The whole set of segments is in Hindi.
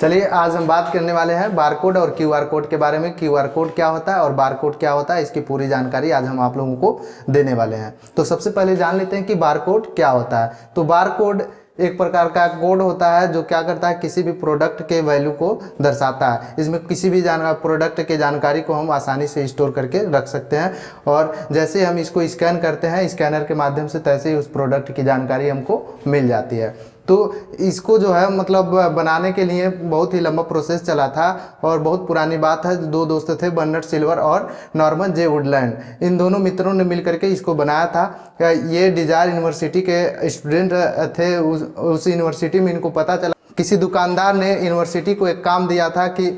चलिए आज हम बात करने वाले हैं बारकोड और क्यूआर कोड के बारे में। क्यूआर कोड क्या होता है और बारकोड क्या होता है, इसकी पूरी जानकारी आज हम आप लोगों को देने वाले हैं। तो सबसे पहले जान लेते हैं कि बारकोड क्या होता है। तो बारकोड एक प्रकार का कोड होता है जो क्या करता है, किसी भी प्रोडक्ट के वैल्यू को दर्शाता है। इसमें किसी भी प्रोडक्ट के जानकारी को हम आसानी से स्टोर करके रख सकते हैं और जैसे हम इसको स्कैन करते हैं स्कैनर के माध्यम से, तैसे ही उस प्रोडक्ट की जानकारी हमको मिल जाती है। तो इसको जो है मतलब बनाने के लिए बहुत ही लंबा प्रोसेस चला था और बहुत पुरानी बात है। दो दोस्त थे, बर्नार्ड सिल्वर और नॉर्मन जे वुडलैंड। इन दोनों मित्रों ने मिलकर के इसको बनाया था। ये डिजायर यूनिवर्सिटी के स्टूडेंट थे। उस यूनिवर्सिटी में इनको पता चला, किसी दुकानदार ने यूनिवर्सिटी को एक काम दिया था कि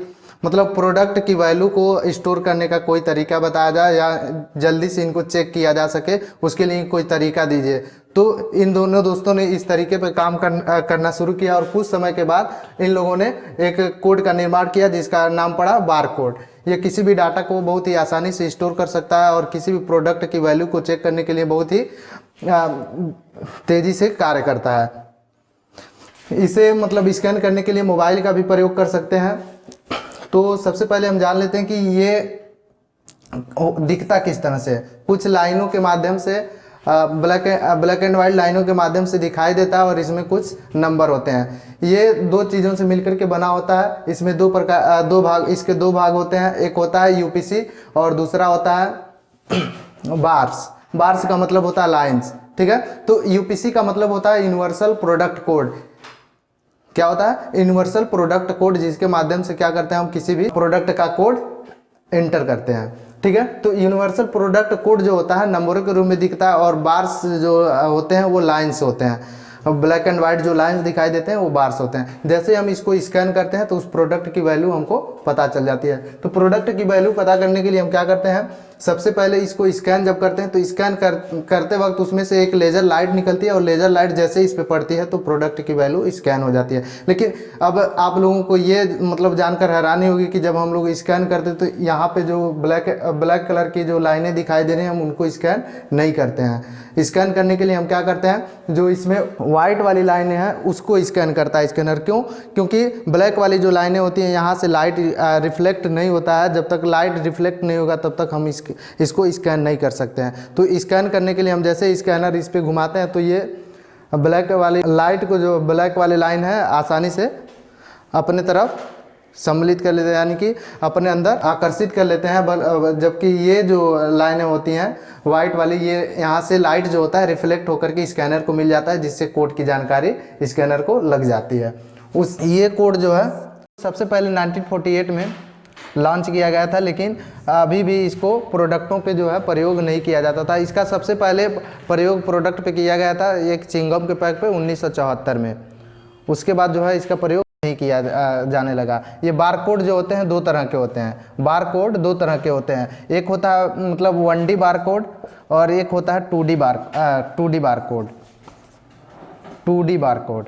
मतलब प्रोडक्ट की वैल्यू को स्टोर करने का कोई तरीका बताया जाए या जल्दी से इनको चेक किया जा सके, उसके लिए कोई तरीका दीजिए। तो इन दोनों दोस्तों ने इस तरीके पर काम करना शुरू किया और कुछ समय के बाद इन लोगों ने एक कोड का निर्माण किया जिसका नाम पड़ा बार कोड। ये किसी भी डाटा को बहुत ही आसानी से स्टोर कर सकता है और किसी भी प्रोडक्ट की वैल्यू को चेक करने के लिए बहुत ही तेज़ी से कार्य करता है। इसे मतलब स्कैन करने के लिए मोबाइल का भी प्रयोग कर सकते हैं। तो सबसे पहले हम जान लेते हैं कि ये दिखता किस तरह से। कुछ लाइनों के माध्यम से, ब्लैक एंड वाइट लाइनों के माध्यम से दिखाई देता है और इसमें कुछ नंबर होते हैं। ये दो चीज़ों से मिलकर के बना होता है। इसमें दो भाग, इसके दो भाग होते हैं। एक होता है यूपीसी और दूसरा होता है बार्स। बार्स का मतलब होता है लाइन्स, ठीक है। तो यूपीसी का मतलब होता है यूनिवर्सल प्रोडक्ट कोड। क्या होता है? यूनिवर्सल प्रोडक्ट कोड, जिसके माध्यम से क्या करते हैं, हम किसी भी प्रोडक्ट का कोड एंटर करते हैं, ठीक है। तो यूनिवर्सल प्रोडक्ट कोड जो होता है नंबरों के रूप में दिखता है और बार्स जो होते हैं वो लाइंस होते हैं। ब्लैक एंड वाइट जो लाइंस दिखाई देते हैं वो बार्स होते हैं। जैसे हम इसको स्कैन करते हैं तो उस प्रोडक्ट की वैल्यू हमको पता चल जाती है। तो प्रोडक्ट की वैल्यू पता करने के लिए हम क्या करते हैं, सबसे पहले इसको स्कैन जब करते हैं तो स्कैन करते वक्त उसमें से एक लेज़र लाइट निकलती है और लेज़र लाइट जैसे इस पे पड़ती है तो प्रोडक्ट की वैल्यू स्कैन हो जाती है। लेकिन अब आप लोगों को ये मतलब जानकर हैरानी होगी कि जब हम लोग स्कैन करते हैं तो यहाँ पे जो ब्लैक कलर की जो लाइनें दिखाई दे रही हैं हम उनको स्कैन नहीं करते हैं। स्कैन करने के लिए हम क्या करते हैं, जो इसमें वाइट वाली लाइनें हैं उसको स्कैन करता है स्कैनर। क्यों? क्योंकि ब्लैक वाली जो लाइनें होती हैं यहाँ से लाइट रिफ्लेक्ट नहीं होता है। जब तक लाइट रिफ्लेक्ट नहीं होगा तब तक हम इसको स्कैन नहीं कर सकते हैं। तो स्कैन करने के लिए हम जैसे स्कैनर इस पर घुमाते हैं तो ये ब्लैक वाली लाइट को, जो ब्लैक वाली लाइन है, आसानी से अपने तरफ सम्मिलित कर लेते हैं, यानी कि अपने अंदर आकर्षित कर लेते हैं। जबकि ये जो लाइनें होती हैं वाइट वाली, ये यहाँ से लाइट जो होता है रिफ्लेक्ट होकर के स्कैनर को मिल जाता है, जिससे कोड की जानकारी स्कैनर को लग जाती है। ये कोड जो है सबसे पहले 1948 में लॉन्च किया गया था, लेकिन अभी भी इसको प्रोडक्टों पे जो है प्रयोग नहीं किया जाता था। इसका सबसे पहले प्रयोग प्रोडक्ट पे किया गया था एक चिंगम के पैक पे 1974 में। उसके बाद जो है इसका प्रयोग नहीं किया जाने लगा। ये बारकोड जो होते हैं दो तरह के होते हैं। बारकोड दो तरह के होते हैं, एक होता है मतलब 1D बारकोड और एक होता है 2D बारकोड। 2D बारकोड,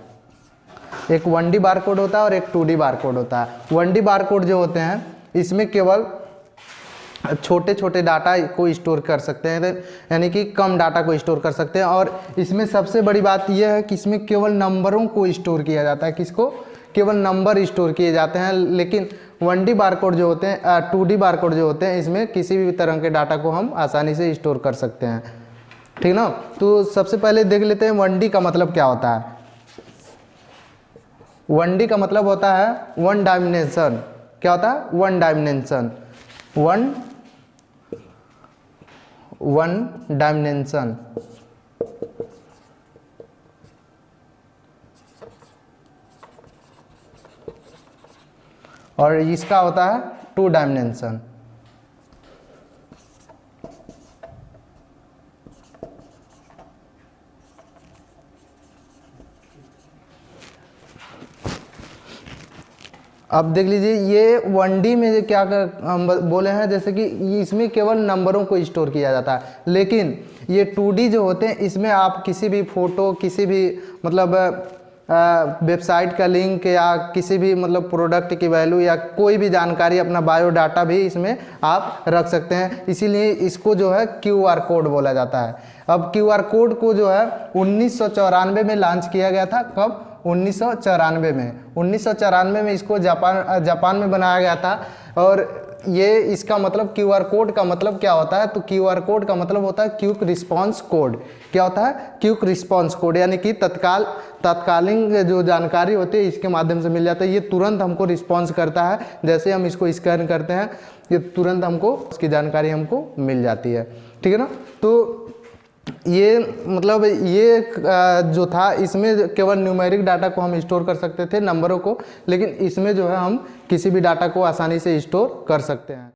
एक 1D बारकोड होता है और एक 2D बारकोड होता है। 1D बारकोड जो होते हैं इसमें केवल छोटे छोटे डाटा को स्टोर कर सकते हैं, यानी कि कम डाटा को स्टोर कर सकते हैं। और इसमें सबसे बड़ी बात यह है कि इसमें केवल नंबरों को स्टोर किया जाता है। किसको? केवल नंबर स्टोर किए जाते हैं। लेकिन 1D बारकोड जो होते हैं, 2D बारकोड जो होते हैं, इसमें किसी भी तरह के डाटा को हम आसानी से स्टोर कर सकते हैं, ठीक ना। तो सबसे पहले देख लेते हैं 1D का मतलब क्या होता है। 1D का मतलब होता है वन डायमेंशन। क्या होता है? One dimension. One dimension. और इसका होता है 2 डायमेंशन। अब देख लीजिए ये 1D में क्या हम बोले हैं, जैसे कि इसमें केवल नंबरों को स्टोर किया जाता है। लेकिन ये 2D जो होते हैं इसमें आप किसी भी फोटो, किसी भी मतलब वेबसाइट का लिंक या किसी भी मतलब प्रोडक्ट की वैल्यू या कोई भी जानकारी, अपना बायोडाटा भी इसमें आप रख सकते हैं। इसीलिए इसको जो है क्यूआर कोड बोला जाता है। अब क्यूआर कोड को जो है 1994 में लॉन्च किया गया था। कब? 1994 में। 1994 में इसको जापान में बनाया गया था। और ये इसका मतलब QR कोड का मतलब क्या होता है, तो QR कोड का मतलब होता है क्विक रिस्पांस कोड। क्या होता है? क्विक रिस्पांस कोड, यानी कि तत्कालीन जो जानकारी होती है इसके माध्यम से मिल जाता है। ये तुरंत हमको रिस्पांस करता है, जैसे हम इसको स्कैन करते हैं ये तुरंत हमको उसकी जानकारी हमको मिल जाती है। ठीक है ना। तो ये मतलब ये जो था इसमें केवल न्यूमेरिक डाटा को हम स्टोर कर सकते थे, नंबरों को, लेकिन इसमें जो है हम किसी भी डाटा को आसानी से स्टोर कर सकते हैं।